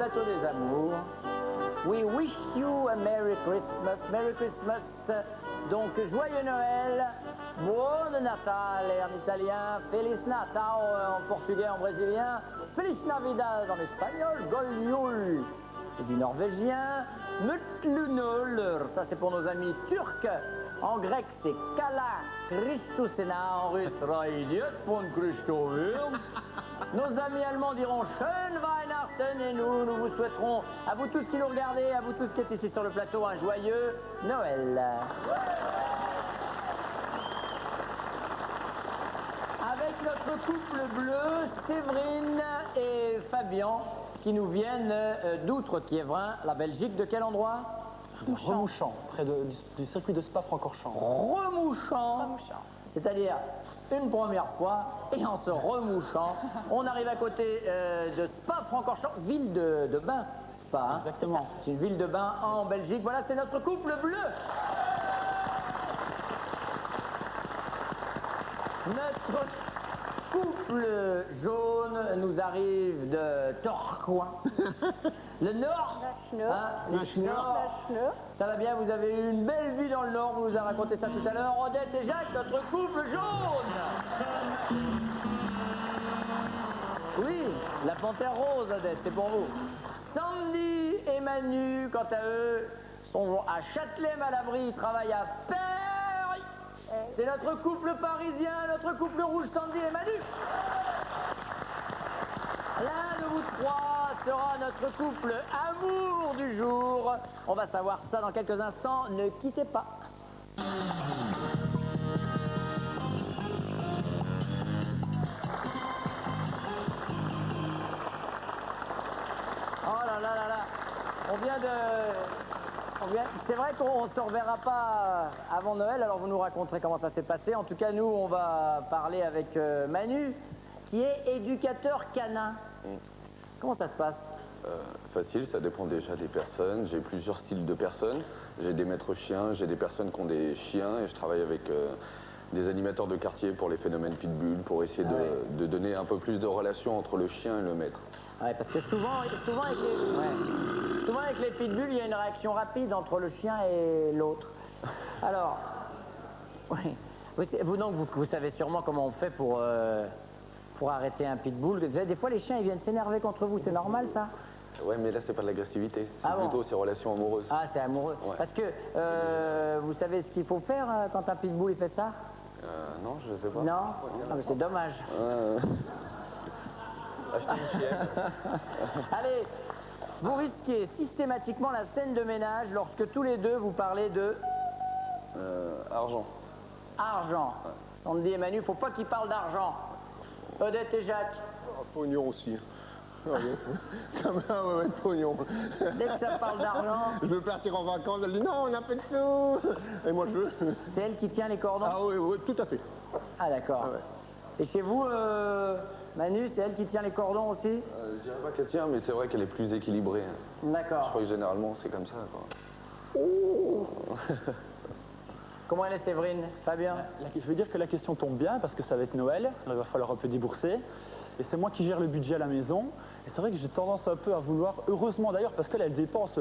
plateau des amours. We wish you a Merry Christmas. Merry Christmas. Donc, joyeux Noël. Buon Natale en italien. Feliz Natal en portugais, en brésilien. Feliz Navidad en espagnol. Goljul, c'est du norvégien. Mutlunolur, ça c'est pour nos amis turcs. En grec, c'est Kala Christusena. En russe, Raidiet von Christovir. Nos amis allemands diront Schön Weihnachten et nous vous souhaiterons, à vous tous qui nous regardez, à vous tous qui êtes ici sur le plateau, un joyeux Noël. Avec notre couple bleu, Séverine et Fabien, qui nous viennent d'Outre-Quiévrin, la Belgique. De quel endroit? De Remouchamps, près du circuit de Spa-Francorchamps. Remouchamps, c'est-à-dire une première fois, et en se remouchant, on arrive à côté de Spa-Francorchamps, ville de bain, Spa. Hein, exactement. C'est une ville de bain en Belgique. Voilà, c'est notre couple bleu. Notre couple jaune nous arrive de Tourcoing. Le Nord, le Nord. Ça va bien, vous avez eu une belle vie dans le Nord, vous nous avez raconté ça tout à l'heure. Odette et Jacques, notre couple jaune. Oui, la panthère rose, Odette, c'est pour vous. Sandy et Manu, quant à eux, sont à Châtelet-Malabry, ils travaillent à Paris. C'est notre couple parisien, notre couple rouge, Sandy et Manu. L'un de vous trois sera notre couple amour du jour. On va savoir ça dans quelques instants. Ne quittez pas. Oh là là là là. C'est vrai qu'on ne se reverra pas avant Noël, alors vous nous raconterez comment ça s'est passé. En tout cas, nous, on va parler avec Manu, qui est éducateur canin. Comment ça se passe? Facile, ça dépend déjà des personnes. J'ai plusieurs styles de personnes. J'ai des maîtres chiens, j'ai des personnes qui ont des chiens et je travaille avec des animateurs de quartier pour les phénomènes pitbull, pour essayer de donner un peu plus de relation entre le chien et le maître. Ouais, parce que souvent avec les pitbulls, il y a une réaction rapide entre le chien et l'autre. Alors, vous savez sûrement comment on fait pour arrêter un pitbull. Des fois, les chiens, ils viennent s'énerver contre vous. C'est normal, ça? Ouais, mais là, c'est pas de l'agressivité. C'est plutôt ces relations amoureuses. Ah, c'est amoureux. Ouais. Parce que, vous savez ce qu'il faut faire quand un pitbull, il fait ça? Non, je sais pas. Non? Ah, mais c'est dommage. Acheter une chienne. Allez, vous risquez systématiquement la scène de ménage lorsque tous les deux vous parlez de... Argent. Argent. Ouais. Sandy et Manu, faut pas qu'ils parlent d'argent. Odette et Jacques. Pognon aussi. Comme un pognon. Dès que ça parle d'argent... Je veux partir en vacances, elle dit non, on a fait de sous. Et moi je veux... C'est elle qui tient les cordons? Ah oui, tout à fait. Ah d'accord. Ah, ouais. Et chez vous, Manu, c'est elle qui tient les cordons aussi? Je dirais pas qu'elle tient, mais c'est vrai qu'elle est plus équilibrée. D'accord. Je crois que généralement c'est comme ça, quoi. Oh. Comment elle est, Séverine? Fabien? Je veux dire que la question tombe bien parce que ça va être Noël, alors il va falloir un peu débourser. Et c'est moi qui gère le budget à la maison. Et c'est vrai que j'ai tendance un peu à vouloir, heureusement d'ailleurs, parce qu'elle dépense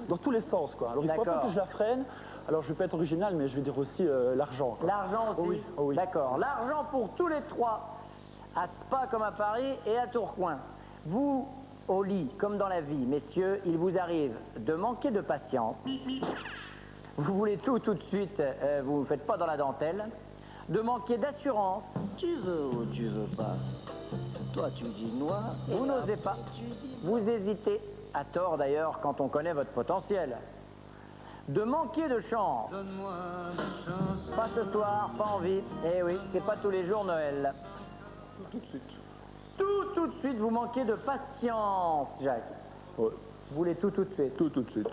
dans tous les sens, quoi. Alors il faut un peu que je la freine. Alors je vais pas être original, mais je vais dire aussi l'argent. L'argent aussi? Oh oui. Oh oui. D'accord. L'argent pour tous les trois, à Spa comme à Paris et à Tourcoing. Vous, au lit, comme dans la vie, messieurs, il vous arrive de manquer de patience. Vous voulez tout de suite, vous ne faites pas dans la dentelle. De manquer d'assurance. Tu veux ou tu veux pas? Toi tu dis noir. Vous n'osez pas. Vous hésitez, à tort d'ailleurs, quand on connaît votre potentiel. De manquer de chance. Donne-moi ma chance. Pas ce soir, pas envie. Eh oui, c'est pas tous les jours Noël. Tout de suite. Tout de suite, vous manquez de patience, Jacques. Ouais. Vous voulez tout de suite. Tout de suite.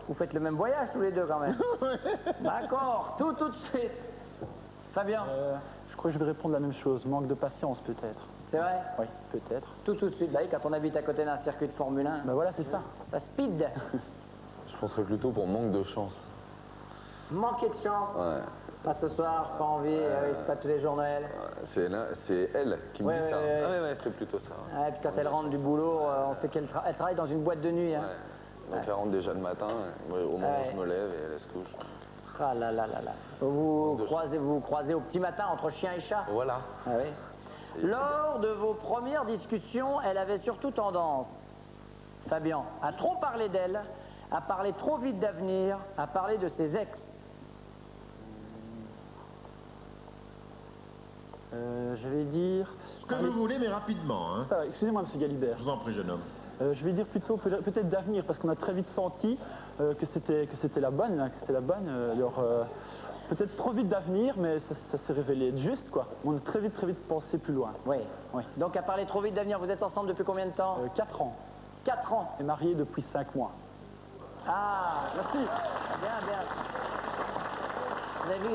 Vous faites le même voyage tous les deux quand même. D'accord, tout de suite. Fabien? Je crois que je vais répondre la même chose, manque de patience peut-être. C'est vrai? Oui, peut-être. Tout de suite, bah oui, quand on habite à côté d'un circuit de Formule 1. Ben voilà, c'est ça. Ça speed. Je penserais plutôt pour manque de chance. Manquer de chance. Ouais. Pas ce soir, j'ai pas envie, oui, c'est pas tous les jours Noël. C'est elle qui me Ouais, dit ouais, ça. ouais. Ah ouais, c'est plutôt ça. Ouais, puis quand elle rentre du boulot, on sait qu'elle elle travaille dans une boîte de nuit. Hein. Donc elle rentre déjà le matin, au moment où Ouais. je me lève et elle se couche. Ah là là là là. Vous croisez au petit matin entre chien et chat. Voilà. Ah oui. Lors de vos premières discussions, elle avait surtout tendance, Fabien, à trop parler d'elle, à parler trop vite d'avenir, à parler de ses ex. Je vais dire... Ce que vous voulez, mais rapidement. Hein. Ça va, excusez-moi, monsieur Galibert. Je vous en prie, jeune homme. Je vais dire plutôt peut-être d'avenir, parce qu'on a très vite senti que c'était la bonne, hein, que c'était la bonne. Alors, peut-être trop vite d'avenir, mais ça s'est révélé être juste, quoi. On a très vite pensé plus loin. Oui. Oui. Donc à parler trop vite d'avenir, vous êtes ensemble depuis combien de temps 4 ans. 4 ans. Et marié depuis 5 mois. Ah, Merci. bien, bien. Vous avez vu,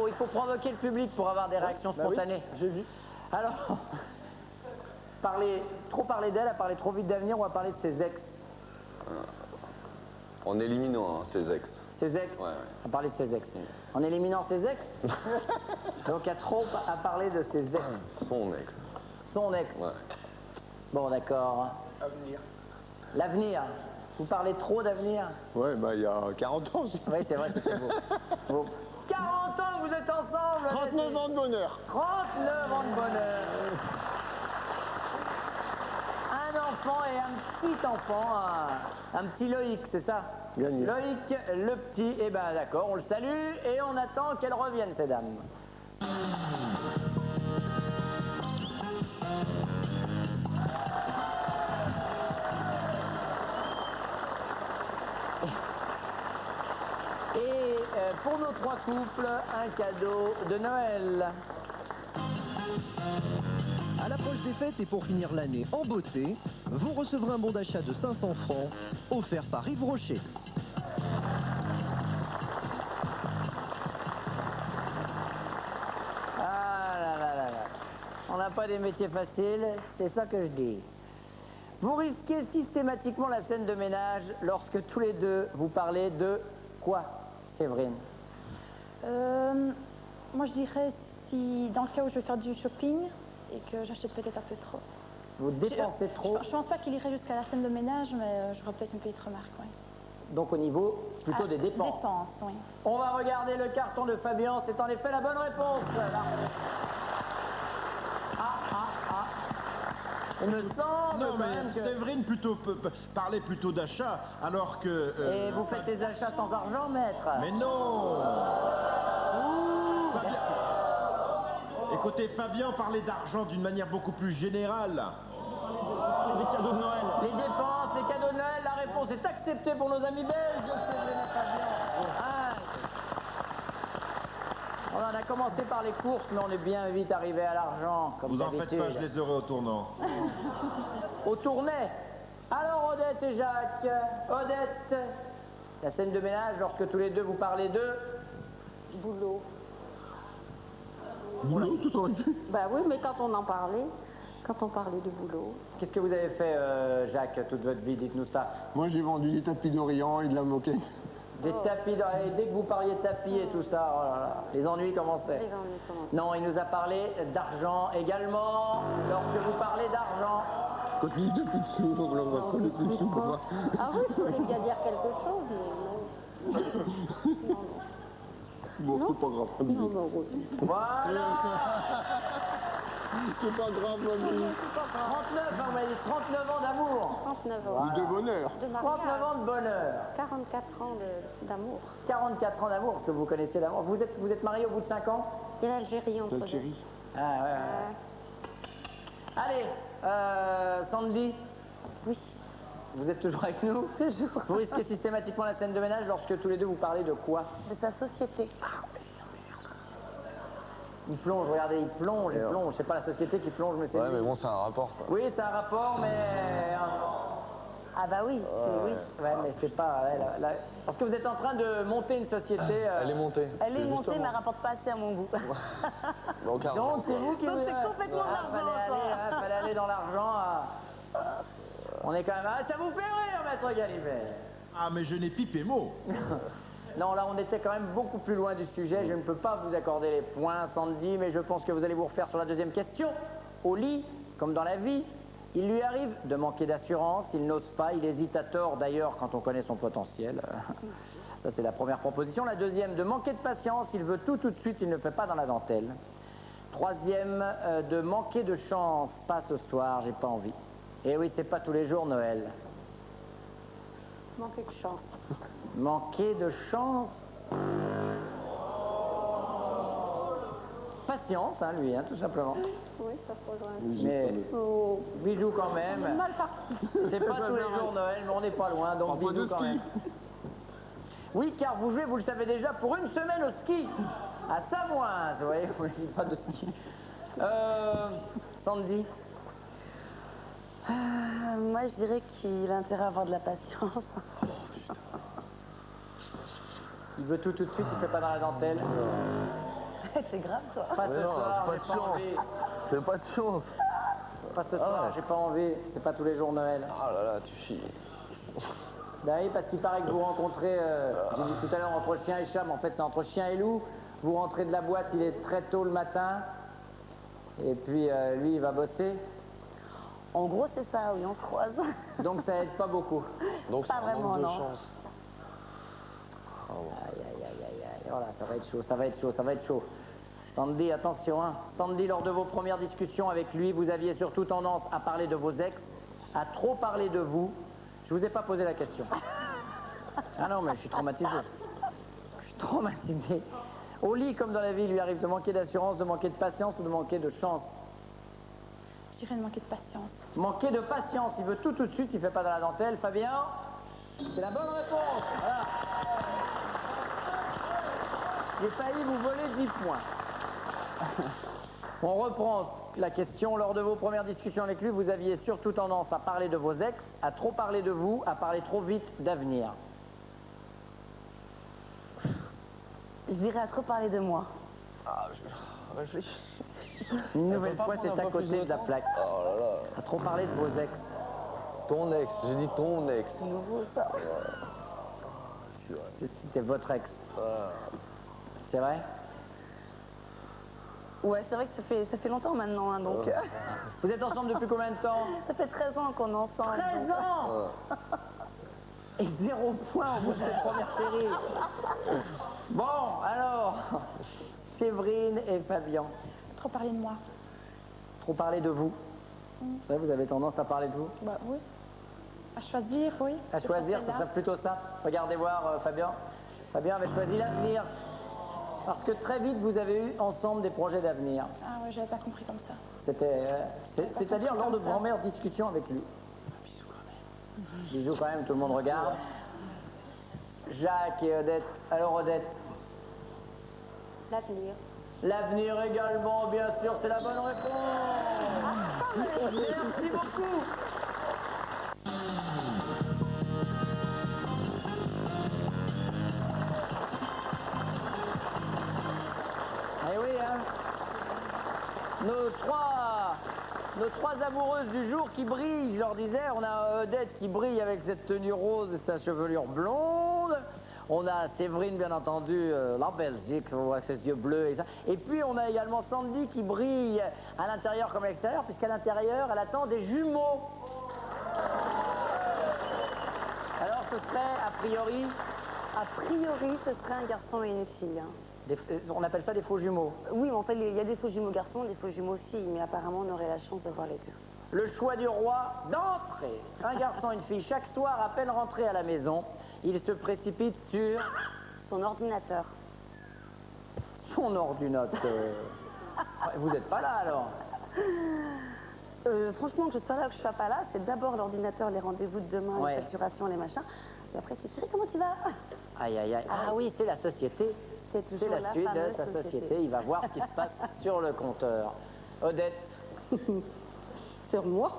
il faut provoquer le public pour avoir des réactions Bah oui, spontanées. j'ai vu. Alors, trop parler d'elle, à parler trop vite d'avenir ou à parler de ses ex? En éliminant ses ex. Ses ex? Ouais, ouais. À parler de ses ex. En éliminant ses ex? Donc à parler de ses ex. Son ex. Son ex. Ouais. Bon, d'accord. L'avenir. Vous parlez trop d'avenir? Ouais, bah il y a 40 ans. Oui, c'est vrai, c'était beau. Beau. 40 ans que vous êtes ensemble! 39 ans de bonheur. 39 ans de bonheur. Un enfant et un petit enfant, un petit Loïc, c'est ça? Gagné. Loïc, le petit, eh ben d'accord, on le salue et on attend qu'elle revienne, ces dames. Et pour nos 3 couples, un cadeau de Noël. À l'approche des fêtes et pour finir l'année en beauté, vous recevrez un bon d'achat de 500 francs offert par Yves Rocher. Ah là là là là. On n'a pas des métiers faciles, c'est ça que je dis. Vous risquez systématiquement la scène de ménage lorsque tous les deux vous parlez de quoi, Séverine? Moi, je dirais si dans le cas où je vais faire du shopping et que j'achète peut-être un peu trop. Vous dépensez trop, Je pense pas qu'il irait jusqu'à la scène de ménage, mais j'aurais peut-être une petite remarque, oui. donc au niveau plutôt des dépenses. Dépenses, oui. On va regarder le carton de Fabien, c'est en effet la bonne réponse. Là. Il me semble Non, quand mais même que... Séverine parlait plutôt d'achat, alors que... Et vous faites les achats sans argent, maître? Mais non Fabien... Écoutez, Fabien parlait d'argent d'une manière beaucoup plus générale. Les cadeaux de Noël. Les dépenses, les cadeaux de Noël, la réponse est acceptée pour nos amis belges, Séverine et Fabien. Ah. On a commencé par les courses, mais on est bien vite arrivé à l'argent, comme Vous en faites d'habitude. pas, je les aurai au tournant. Au tournai. Alors Odette et Jacques, Odette, la scène de ménage lorsque tous les deux vous parlez de... Boulot. Boulot, tout en Bah oui, mais quand on en parlait, quand on parlait de boulot. Qu'est-ce que vous avez fait, Jacques, toute votre vie? Dites-nous ça. Moi, j'ai vendu des tapis d'Orient et de la moquette. Des tapis, et dès que vous parliez tapis et tout ça, oh là là, les ennuis commençaient. Les ennuis commençaient. Non, il nous a parlé d'argent également, lorsque vous parlez d'argent. Quand il n'y a plus de sous, on va pas les plus de sous pour moi. Ah oui, il faudrait bien dire quelque chose, mais non. Bon, c'est pas grave, un bisou. Non, oui. Voilà. C'est pas grave, mamie. 39, hein, vous m'avez dit 39 ans d'amour. 39 ans. De bonheur. De 39 mariage. ans de bonheur. 44 ans d'amour. 44 ans d'amour, parce que vous connaissez l'amour. Vous êtes marié au bout de 5 ans? Et l'Algérie entre deux. Algérie. Ah ouais, ouais. Allez, Sandy, Oui, vous êtes toujours avec nous? toujours. Vous risquez systématiquement la scène de ménage lorsque tous les deux vous parlez de quoi? De sa société. Il plonge, regardez, il plonge. C'est pas la société qui plonge, mais c'est Ouais, lui. mais bon, c'est un rapport, quoi. Oui, c'est un rapport, mais... Ah bah oui, c'est oui. Ouais, mais c'est pas... ouais, Parce que vous êtes en train de monter une société... Elle est montée. Elle est C'est montée, mais justement- elle rapporte pas assez à mon goût. Donc, argent, Donc c'est quoi. vous qui... Donc, c'est complètement Ah, l'argent, fallait aller dans l'argent. On est quand même... Ah, ça vous fait rire, maître Galibert. Ah, mais je n'ai pipé mot. Non, là, on était quand même beaucoup plus loin du sujet. Je ne peux pas vous accorder les points, Sandy, mais je pense que vous allez vous refaire sur la deuxième question. Au lit, comme dans la vie, il lui arrive de manquer d'assurance, il n'ose pas, il hésite à tort d'ailleurs quand on connaît son potentiel. Ça, c'est la première proposition. La deuxième, de manquer de patience, il veut tout de suite, il ne fait pas dans la dentelle. Troisième, de manquer de chance, pas ce soir, j'ai pas envie. Et oui, c'est pas tous les jours Noël. Manquer de chance. Manquer de chance. Patience, hein, lui, hein, tout simplement. Oui, ça se rejoint. Mais Oh. bisous quand même. Mal parti. C'est pas tous les jours Noël, mais on n'est pas loin, donc bisous quand même. Oui, car vous jouez, vous le savez déjà, pour une semaine au ski, à Samoise, vous voyez, on dit pas de ski. Sandy, Moi, je dirais qu'il a intérêt à avoir de la patience. il veut tout de suite, il fait pas dans la dentelle. T'es grave, toi. Pas ce soir, pas j'ai de pas chance. envie. J'ai pas de chance. Pas ce soir, j'ai pas envie. C'est pas tous les jours Noël. Ah là là, tu chies. Ben oui, parce qu'il paraît que vous rencontrez, j'ai dit tout à l'heure, entre chien et chat, mais en fait c'est entre chien et loup. Vous rentrez de la boîte, il est très tôt le matin. Et puis lui, il va bosser. En gros, c'est ça, oui, on se croise. Donc ça aide pas beaucoup. Donc Pas c'est un vraiment, manque de non. chance. Aïe, aïe, aïe, aïe, aïe. Oh là, ça va être chaud, ça va être chaud, ça va être chaud. Sandy, attention, hein. Sandy, lors de vos premières discussions avec lui, vous aviez surtout tendance à parler de vos ex, à trop parler de vous. Je vous ai pas posé la question. Ah non, mais je suis traumatisé. Je suis traumatisé. Au lit, comme dans la vie, il lui arrive de manquer d'assurance, de manquer de patience ou de manquer de chance. Je dirais de manquer de patience. Manquer de patience, il veut tout de suite, il fait pas dans la dentelle. Fabien, c'est la bonne réponse. Voilà. J'ai failli vous voler 10 points. On reprend la question. Lors de vos premières discussions avec lui, vous aviez surtout tendance à parler de vos ex, à trop parler de vous, à parler trop vite d'avenir. Je dirais à trop parler de moi. Réfléchis. Une nouvelle pas fois, prendre c'est un à peu plus côté de de la temps plaque. Oh là là. À trop parler de vos ex. Ton ex, j'ai dit ton ex. C'est nouveau, ça. C'était votre ex. Ah. C'est vrai? Ouais, c'est vrai que ça fait longtemps maintenant, hein, donc... Vous êtes ensemble depuis combien de temps? ça fait 13 ans qu'on est ensemble. 13 donc- ans! Et 0 point au bout de cette première série. Bon, alors, Séverine et Fabien, Trop parler de moi. trop parler de vous. C'est vrai, vous avez tendance à parler de vous. Bah oui. À choisir, oui. À C'est choisir, pas ce celle-là. serait plutôt ça. Regardez voir Fabien. Fabien avait choisi l'avenir. Parce que très vite, vous avez eu ensemble des projets d'avenir. Ah ouais, j'avais pas compris comme ça. C'est-à-dire lors de vos premières discussions avec lui. Bisous quand même, tout le monde regarde. Jacques et Odette. Alors Odette, L'avenir. l'avenir également, bien sûr, c'est la bonne réponse. Merci beaucoup. Eh oui, hein. Nos trois amoureuses du jour qui brillent, je leur disais, on a Odette qui brille avec cette tenue rose et sa chevelure blonde. On a Séverine, bien entendu, la Belgique, on voit avec ses yeux bleus et ça. Et puis on a également Sandy qui brille à l'intérieur comme à l'extérieur, puisqu'à l'intérieur, elle attend des jumeaux. Alors ce serait, a priori, A priori, ce serait un garçon et une fille. hein. on appelle ça des faux jumeaux. Oui, mais en fait, il y a des faux jumeaux garçons, des faux jumeaux filles, mais apparemment, on aurait la chance d'avoir les deux. Le choix du roi d'entrée. Un garçon et une fille. Chaque soir, à peine rentré à la maison, il se précipite sur Son ordinateur. son ordinateur. Vous n'êtes pas là alors? Franchement, que je sois là ou que je sois pas là, c'est d'abord l'ordinateur, les rendez-vous de demain, Ouais. les facturations, les machins. Et après, c'est chérie, comment tu vas? Aïe, aïe, aïe. Ah oui, c'est la société. C'est toujours C'est la la suite de fameuse sa société. société. Il va voir ce qui se passe sur le compteur. Odette, Sur moi.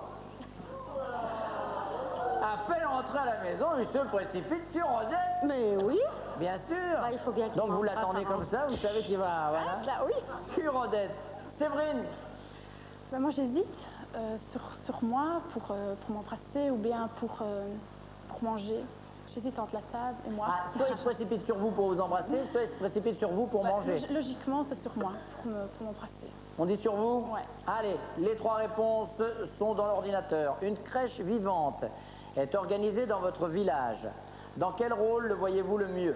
à peine rentré à la maison, il se précipite sur Odette. Mais oui. Bien sûr. Bah, il faut bien qu'il Donc vous m'embrasse l'attendez avant. comme ça, vous savez qu'il va... Voilà. Bah oui. Sur Odette. Séverine, Bah, moi j'hésite sur moi pour m'embrasser ou bien pour manger. J'hésite entre la table et moi. Ah, soit il se précipite sur vous pour vous embrasser, soit il se précipite sur vous pour manger. Logiquement, c'est sur moi, pour m'embrasser. On dit sur vous? Ouais. Allez, les 3 réponses sont dans l'ordinateur. Une crèche vivante est organisée dans votre village. Dans quel rôle le voyez-vous le mieux?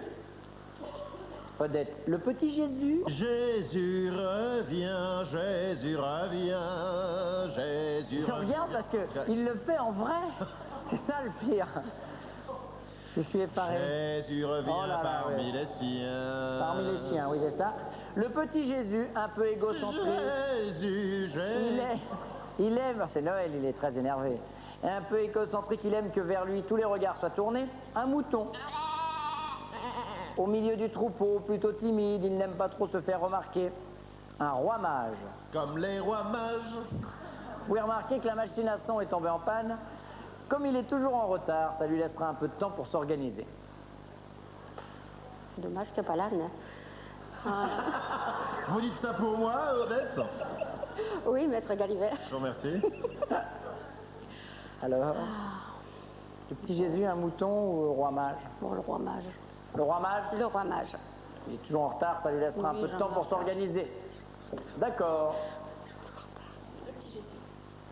Odette, le petit Jésus? Jésus revient, Jésus revient, Jésus Je revient. regarde parce qu'il le fait en vrai. C'est ça le pire. Je suis effaré. Jésus revient Oh là là, parmi ouais. les siens. Parmi les siens, oui, c'est ça. Le petit Jésus, un peu égocentré. Jésus, Jésus. Il aime, c'est Noël, il est très énervé. Un peu égocentrique, il aime que vers lui tous les regards soient tournés. Un mouton. Au milieu du troupeau, plutôt timide, il n'aime pas trop se faire remarquer. Un roi mage. Comme les rois mages. Vous pouvez remarquer que la machine à son est tombée en panne. Comme il est toujours en retard, ça lui laissera un peu de temps pour s'organiser. Dommage qu'il n'y a pas l'âne. Vous dites ça pour moi, Odette? Oui, maître Galiver. Je vous remercie. Alors, le petit Jésus, un mouton ou le roi mage? Bon, le roi mage. Le roi mage? Le roi mage. Il est toujours en retard, ça lui laissera Oui, un peu de j'en temps ai pour retard. s'organiser. D'accord.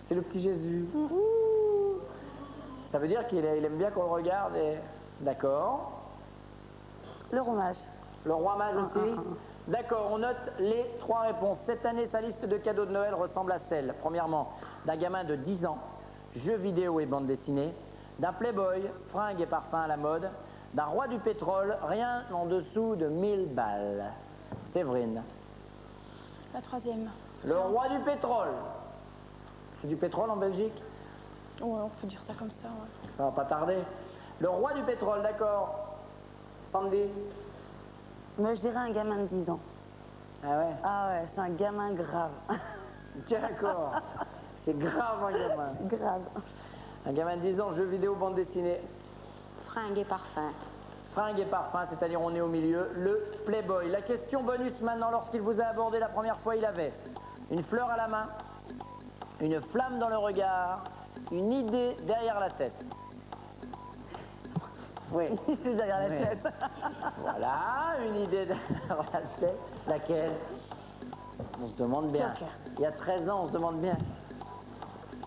C'est le petit Jésus. Ça veut dire qu'il aime bien qu'on le regarde et... D'accord. Le romage. Le roi mage aussi? D'accord, on note les 3 réponses. Cette année, sa liste de cadeaux de Noël ressemble à celle, premièrement, d'un gamin de 10 ans, jeux vidéo et bande dessinée, d'un playboy, fringues et parfums à la mode, d'un roi du pétrole, rien en dessous de 1000 balles. Séverine. La 3e. Le roi du pétrole. C'est du pétrole en Belgique? Ouais, on peut dire ça comme ça, ouais. Ça va pas tarder. Le roi du pétrole, d'accord. Sandy? Moi, je dirais un gamin de 10 ans. Ah ouais? Ah ouais, c'est un gamin grave. D'accord. C'est grave un gamin. C'est grave. Un gamin de 10 ans, jeux vidéo, bande dessinée. Fringues et parfums. Fringues et parfums, c'est-à-dire on est au milieu. Le playboy. La question bonus maintenant, lorsqu'il vous a abordé la première fois, il avait une fleur à la main, une flamme dans le regard, une idée derrière la tête. Oui. C'est derrière la Oui. tête. Voilà, une idée derrière la tête. Laquelle? On se demande bien. Joker. Il y a 13 ans, on se demande bien.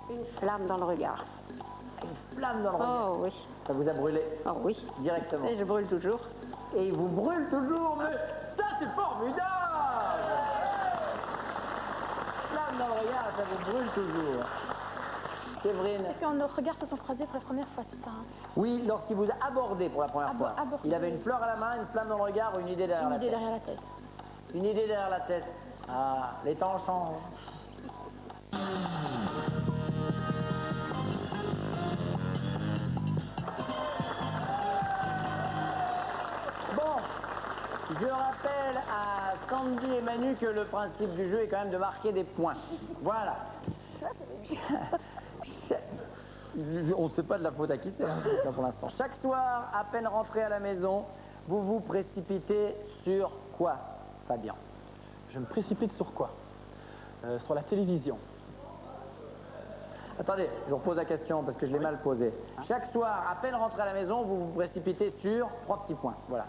Une flamme dans le regard. Une flamme dans le regard. Oh oui. Ça vous a brûlé Oh oui. directement. Et je brûle toujours. Et il vous brûle toujours, mais ça c'est formidable! Flamme dans le regard, ça vous brûle toujours. Séverine. C'est quand nos regards se sont croisés pour la première fois, c'est ça, hein? Oui, lorsqu'il vous a abordé pour la première fois. Abordé. Il avait une fleur à la main, une flamme dans le regard, une idée derrière Une la idée tête. derrière la tête. Une idée derrière la tête. Ah, les temps changent. Bon, je rappelle à Sandy et Manu que le principe du jeu est quand même de marquer des points. Voilà. On ne sait pas de la faute à qui c'est, hein, ça, pour l'instant. Chaque soir, à peine rentré à la maison, vous vous précipitez sur quoi, Fabien? Je me précipite sur quoi? Sur la télévision. Attendez, je vous repose la question parce que je l'ai mal posée. Chaque soir, à peine rentré à la maison, vous vous précipitez sur 3 petits points. Voilà.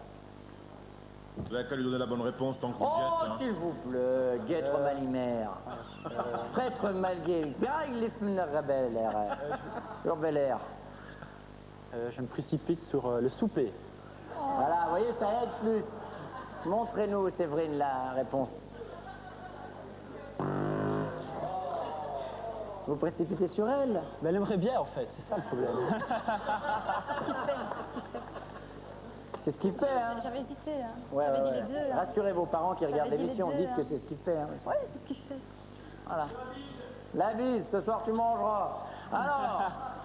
Vous avez qu'à lui donner la bonne réponse tant que vous y Oh, êtes. Hein. s'il vous plaît, guêtre malimère. Frêtre malgué. Ah, il est rebelle, sur Bel Air. Je me précipite sur le souper. Voilà, vous voyez, ça aide plus. Montrez-nous, Séverine, la réponse. Vous précipitez sur elle? Mais elle aimerait bien en fait, c'est ça le problème. C'est ce qu'il fait, hein? J'avais hésité, hein. Ouais, J'avais ouais, dit ouais. les deux, là. Rassurez vos parents qui J'avais regardent dit les l'émission, deux, dites hein. que c'est ce qu'il fait. Hein. Ouais, c'est ce qu'il fait. Voilà. La bise, ce soir tu mangeras. Alors,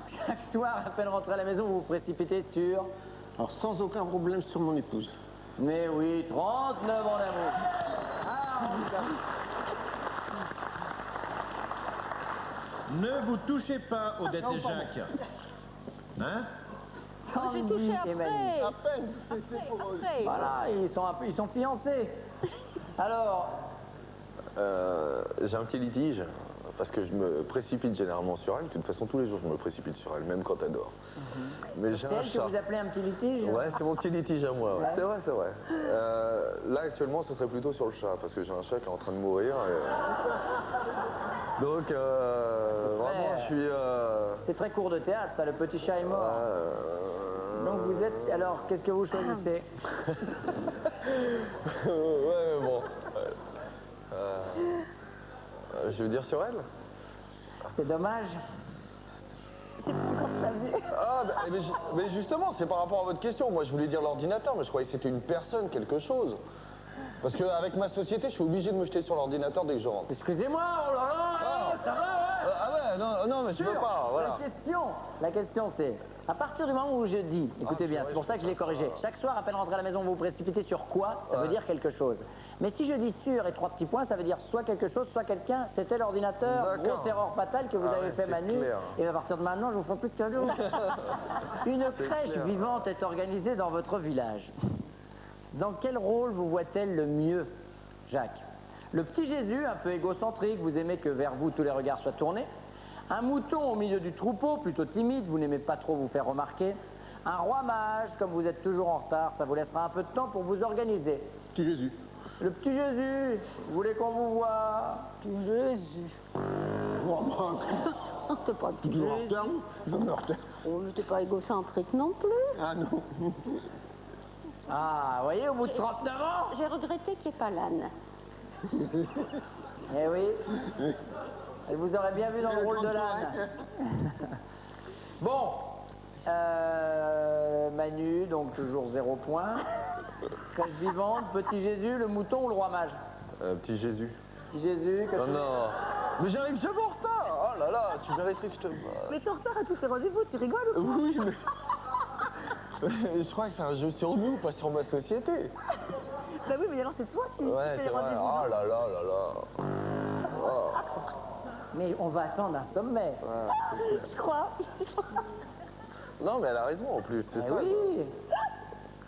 chaque soir, à peine rentré à la maison, vous vous précipitez sur... Alors sans aucun problème sur mon épouse. Mais oui, 39 mon amour. Ah, on dit ça. Ne vous touchez pas, Odette et Jacques. Hein? Sandy et Manu. À peine, c'est pour eux. Voilà, ils sont fiancés. Alors, J'ai un petit litige. parce que je me précipite généralement sur elle. De toute façon, tous les jours, je me précipite sur elle, même quand elle dort. Mais j'ai C'est un elle que chat. vous appelez un petit litige? Ouais, c'est mon petit litige à moi. Ouais. Ouais. C'est vrai, c'est vrai. Là, actuellement, ce serait plutôt sur le chat, parce que j'ai un chat qui est en train de mourir. Donc, vraiment, je suis... C'est très court de théâtre, ça, le petit chat est mort. Donc vous êtes... Alors, qu'est-ce que vous choisissez? Ouais, mais bon. Je veux dire sur elle. C'est dommage. J'ai pas encore de clavier. Ah, mais justement, c'est par rapport à votre question. Moi, je voulais dire l'ordinateur, mais je croyais que c'était une personne, quelque chose. Parce qu'avec ma société, je suis obligé de me jeter sur l'ordinateur dès que je rentre. Excusez-moi, oh là là, ça va, ouais. Ah ouais, non, mais je peux pas, voilà. La question c'est, à partir du moment où je dis, écoutez bien, c'est pour ça que je l'ai corrigé, chaque soir, à peine rentré à la maison, vous vous précipitez sur quoi, ça veut dire quelque chose. Mais si je dis sur et 3 petits points, ça veut dire soit quelque chose, soit quelqu'un, c'était l'ordinateur, grosse erreur fatale que vous avez fait Manu, clair. et à partir de maintenant, je vous ferai plus de cadeaux. Une crèche clair. vivante est organisée dans votre village. Dans quel rôle vous voit-elle le mieux, Jacques? Le petit Jésus, un peu égocentrique, vous aimez que vers vous tous les regards soient tournés. Un mouton au milieu du troupeau, plutôt timide, vous n'aimez pas trop vous faire remarquer. Un roi mage, comme vous êtes toujours en retard, ça vous laissera un peu de temps pour vous organiser. Petit Jésus. Le petit Jésus, vous voulez qu'on vous voit? Petit Jésus. Oh, bah, T'es pas petit toujours en Jésus. retard, non, mais en retard. Oh, mais t'es pas égocentrique non plus. Ah non. Ah, vous voyez, au bout de 39 ans? J'ai regretté qu'il n'y ait pas l'âne. Eh oui. Elle vous aurait bien vu dans le rôle de l'âne. Bon. Manu, donc toujours 0 point. Crèche vivante, petit Jésus, le mouton ou le roi mage? Petit Jésus. Petit Jésus, que Non, non. Mais j'arrive jamais en retard. Oh là là, tu mériterais que je te... Mais t'es en retard à tous tes rendez-vous, tu rigoles ou quoi? Oui, mais... Je crois que c'est un jeu sur nous, pas sur ma société. Bah oui, mais alors c'est toi qui Ouais, fais c'est les vrai. rendez-vous. Oh là là là là. Oh. Mais on va attendre un sommet. Je crois. Non, mais elle a raison en plus, c'est Eh ça. oui.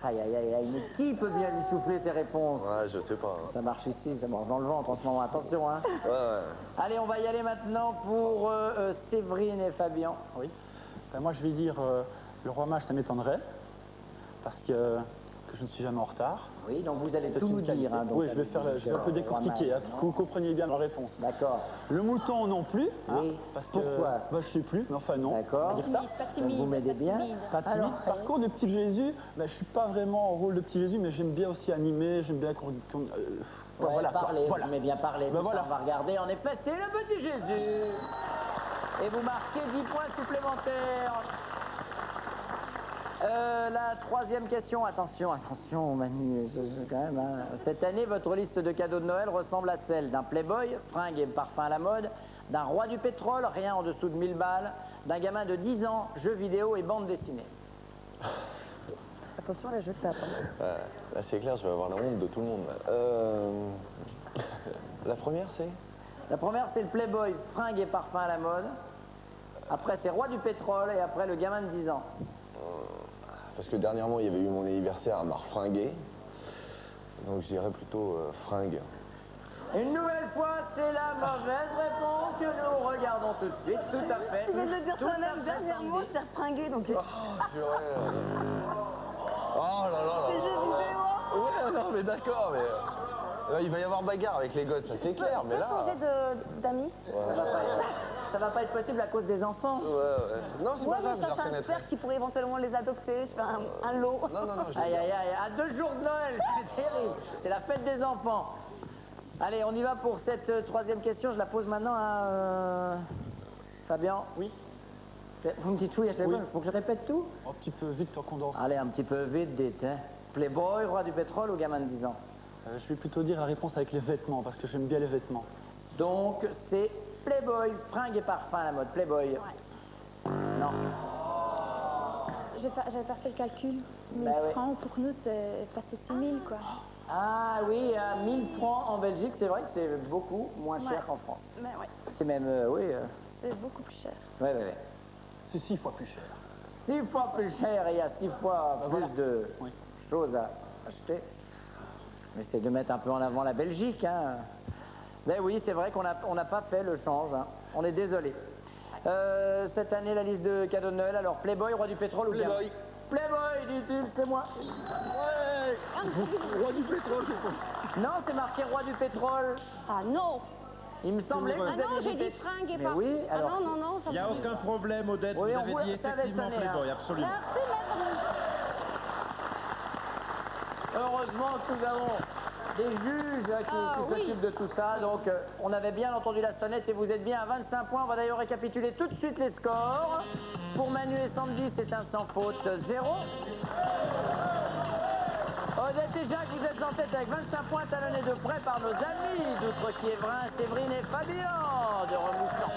Aïe, aïe, aïe, aïe, mais qui peut bien lui souffler ses réponses? Ouais, je sais pas. Ça marche ici, ça marche dans le ventre en ce moment, attention, hein. Ouais. Allez, on va y aller maintenant pour Séverine et Fabien. Oui. Ben, moi, je vais dire le roi mage, ça m'étonnerait. Parce que je ne suis jamais en retard. Oui, donc vous allez C'est tout une nous dire. qualité. Hein, donc, Oui, je vais un peu décortiquer, hein, pour que vous compreniez bien ma réponse. D'accord. Le mouton non plus. Hein, Oui. parce que, Pourquoi? Bah, je sais plus, mais enfin non. D'accord. On va dire ça. Pas Donc, timide. vous m'aidez bien. Pas timide. Alors, Par contre, le petit Jésus, bah, je suis pas vraiment en rôle de petit Jésus, mais j'aime bien aussi animer, j'aime bien Ouais, voilà, quoi. parler, Voilà. vous aimez bien parler. Ben tout voilà. ça, on va regarder. En effet, c'est le petit Jésus. Et vous marquez 10 points supplémentaires. La troisième question, attention, Manu, quand même. Hein. Cette année, votre liste de cadeaux de Noël ressemble à celle d'un Playboy, fringues et parfums à la mode, d'un roi du pétrole, rien en dessous de 1000 balles, d'un gamin de 10 ans, jeux vidéo et bande dessinée. Attention, là je tape. Hein. Là, c'est clair, je vais avoir la honte de tout le monde. La première, c'est La première, c'est le Playboy, fringues et parfums à la mode. Après, c'est roi du pétrole et après, le gamin de 10 ans. Parce que dernièrement, il y avait eu mon anniversaire à Marfringuer. Donc, je dirais plutôt fringue. Une nouvelle fois, c'est la mauvaise réponse que nous regardons tout de suite. Tout à fait. Tu viens de le dire Tout à toi-même, fait, dernièrement, Sandy. je t'ai refringué, donc... Oh là là là. Des jeux vidéo. Ouais, non, mais d'accord, mais... il va y avoir bagarre avec les gosses, ça c'est clair, Je mais peux là... changer d'amis? Ça va pas être possible à cause des enfants. Ouais. Non, c'est Ouais, pas grave, mais je la cherche un reconnaîtrai. père qui pourrait éventuellement les adopter. Je fais un lot. Non, je Aïe, aïe, aïe, à 2 jours de Noël, c'est terrible. C'est la fête des enfants. Allez, on y va pour cette troisième question. Je la pose maintenant à Fabien. Oui. Vous me dites oui à chaque Oui. fois. Faut que je répète tout. Un petit peu vite en condense. Allez, un petit peu vite, dites. Hein. Playboy, roi du pétrole ou gamin de 10 ans? Je vais plutôt dire la réponse avec les vêtements, parce que j'aime bien les vêtements. Donc, c'est Playboy, fringues et parfums à la mode. Playboy. Non. J'avais pas fait le calcul. 1000 Bah ouais. francs, pour nous, c'est passé 6000, quoi. Ah oui, à 1000 francs en Belgique, c'est vrai que c'est beaucoup moins cher Ouais. qu'en France. Mais ouais, C'est même, oui. c'est beaucoup plus cher. Ouais, ouais, ouais. C'est 6 fois plus cher. 6 fois plus cher et il y a 6 fois plus voilà. de Oui. choses à acheter. On essaie de mettre un peu en avant la Belgique. Hein. Ben oui, c'est vrai qu'on n'a pas fait le change. Hein. On est désolé. Cette année, la liste de cadeaux de Noël. Alors, Playboy, roi du pétrole ou bien Playboy, dit-il, c'est moi. Ouais. Roi du pétrole. Non, c'est marqué roi du pétrole. Ah non. Il me semblait que vous Ah non, aviez j'ai dit fringues et Mais pas... oui, ah alors... non, non, non. Il n'y a aucun problème, Odette. Oui, vous on avez voit- dit ça avait effectivement sonné, Playboy, hein. absolument. Merci, maître. Heureusement que nous avons des juges qui s'occupent de tout ça. Donc, on avait bien entendu la sonnette et vous êtes bien à 25 points. On va d'ailleurs récapituler tout de suite les scores. Pour Manu et Sandy, c'est un sans faute 0. Odette et Jacques, vous êtes en tête avec 25 points, talonnés de près par nos amis d'Outre-Quiévrin, Séverine et Fabien de Remoussan.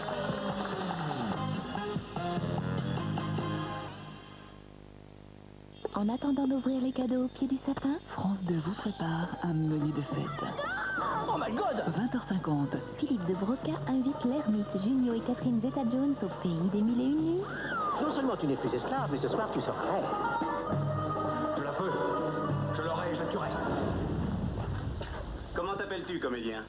En attendant d'ouvrir les cadeaux au pied du sapin, France 2 vous prépare un menu de fête. Oh my God! 20h50. Philippe de Broca invite l'ermite Junio et Catherine Zeta-Jones au pays des mille et une nuits. Non seulement tu n'es plus esclave, mais ce soir tu seras reine. Je la veux. Je l'aurai, je la tuerai. Comment t'appelles-tu, comédien?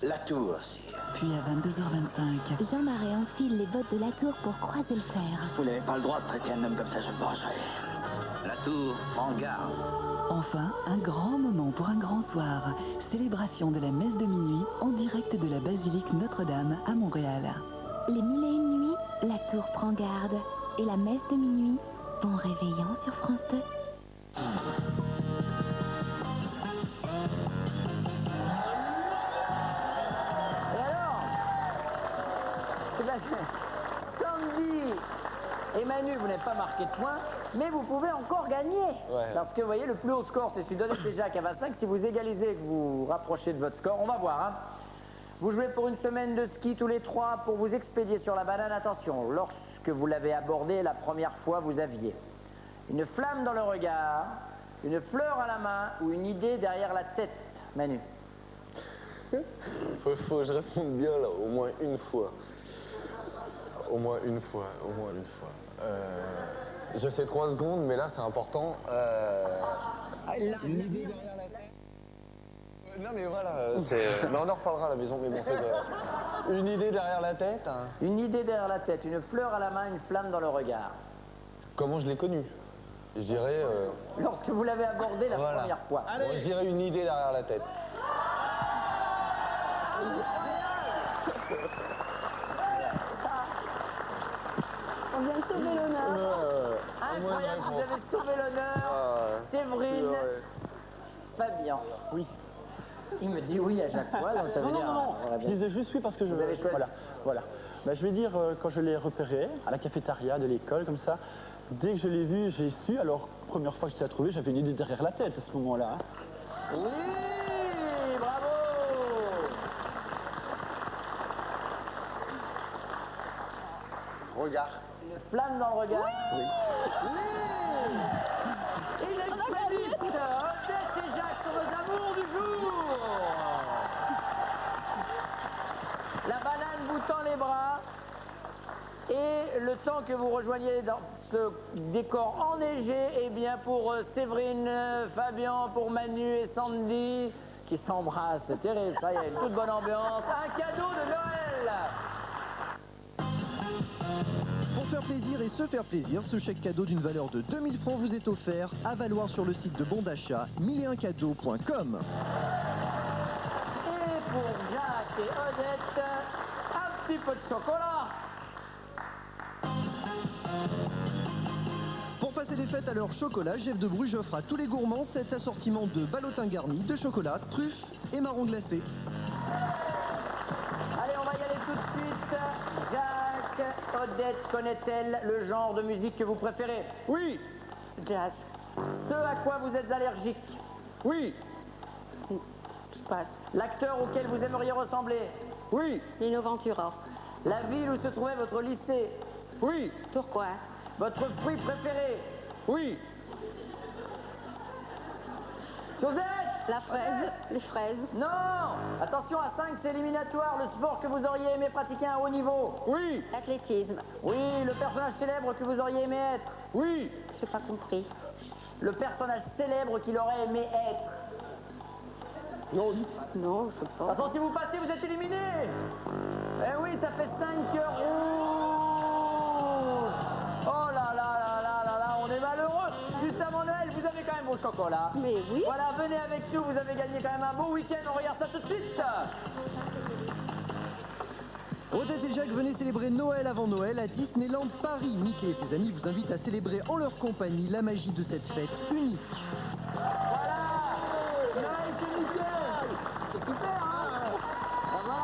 La tour, sire. Puis à 22h25. Jean Marais enfile les bottes de la tour pour croiser le fer. Vous n'avez pas le droit de traiter un homme comme ça, je me vengerai. La tour, en garde. Enfin, un grand moment pour un grand soir. Célébration de la messe de minuit en direct de la basilique Notre-Dame à Montréal. Les mille et une nuits, la tour prend garde. Et la messe de minuit, bon réveillon sur France 2. Et alors, Sébastien, Sandy et Manu, vous n'avez pas marqué de points, mais vous pouvez encore gagner. Ouais. Parce que vous voyez, le plus haut score, c'est celui d'Odette et Jacques à 25. Si vous égalisez et que vous vous rapprochez de votre score, on va voir. Hein. Vous jouez pour une semaine de ski tous les trois pour vous expédier sur la banane. Attention, lorsque vous l'avez abordée la première fois, vous aviez une flamme dans le regard, une fleur à la main ou une idée derrière la tête. Manu. Faut que je réponde bien là, au moins une fois. Au moins une fois, au moins une fois. Je sais 3 secondes, mais là c'est important. Une idée derrière la tête. Non mais voilà, mais on en reparlera à la maison, mais bon c'est vrai. Une idée derrière la tête. Hein. Une idée derrière la tête, une fleur à la main, une flamme dans le regard. Comment je l'ai connu? Je dirais... Lorsque vous l'avez abordé la voilà. première fois. Bon, je dirais une idée derrière la tête. On vient de sauver l'honneur. Incroyable, vous avez sauvé l'honneur. Séverine, Fabien. Oui. Il me dit oui à chaque fois, donc ça veut dire... Je disais juste oui parce que je... Vous avez choisi. Voilà. Ben, je vais dire, quand je l'ai repéré à la cafétéria de l'école, comme ça, dès que je l'ai vu, j'ai su. Alors, première fois que je l'ai trouvé, j'avais une idée derrière la tête à ce moment-là. Hein. Oui, bravo. Regarde. Une flamme dans le regard. Oui. Il expédite Odette et Jacques sur vos amours du jour. La banane vous tend les bras. Et le temps que vous rejoignez dans ce décor enneigé, eh bien pour Séverine, Fabien, pour Manu et Sandy, qui s'embrassent, c'est terrible, ça, il y a une toute bonne ambiance. Un cadeau de Noël. Pour faire plaisir et se faire plaisir, ce chèque cadeau d'une valeur de 2000 francs vous est offert à valoir sur le site de bon d'achat 1001cadeaux.com. Et pour Jacques et Odette, un petit peu de chocolat. Pour passer les fêtes à leur chocolat, Jeff de Bruges offre à tous les gourmands cet assortiment de ballotins garnis, de chocolat, truffes et marrons glacés. Allez, on va y aller tout de suite. Jacques, Odette, connaît-elle le genre de musique que vous préférez? Oui. Jazz. Ce à quoi vous êtes allergique? Oui. Je passe. L'acteur auquel vous aimeriez ressembler? Oui. Lino Ventura. La ville où se trouvait votre lycée? Oui. Pourquoi? Votre fruit préféré? Oui. Josette! La fraise. Les fraises. Non! Attention, à 5, c'est éliminatoire. Le sport que vous auriez aimé pratiquer à un haut niveau? Oui. L'athlétisme. Oui. Le personnage célèbre que vous auriez aimé être? Oui. Je n'ai pas compris. Le personnage célèbre qu'il aurait aimé être? Non, je sais De pas. toute façon, si vous passez, vous êtes éliminés. Eh oui, ça fait 5 rouges. Oh là là là là là là, on est malheureux. Juste avant Noël, vous avez quand même vos chocolats. Mais oui. Voilà, venez avec nous, vous avez gagné quand même un beau week-end. On regarde ça tout de suite. Odette et Jacques, venez célébrer Noël avant Noël à Disneyland Paris. Mickey et ses amis vous invitent à célébrer en leur compagnie la magie de cette fête unique. Voilà, Noël chez Mickey. C'est super, hein? Ben voilà.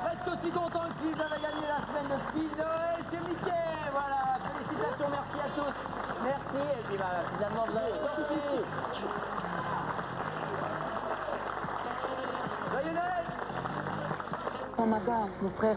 Presque aussi content que s'ils avaient gagné la semaine de ski. Noël chez Mickey. Voilà, félicitations, merci à tous. Merci, et puis bah, finalement vous avez sorti. Joyeux Noël. Oh my God, mon frère.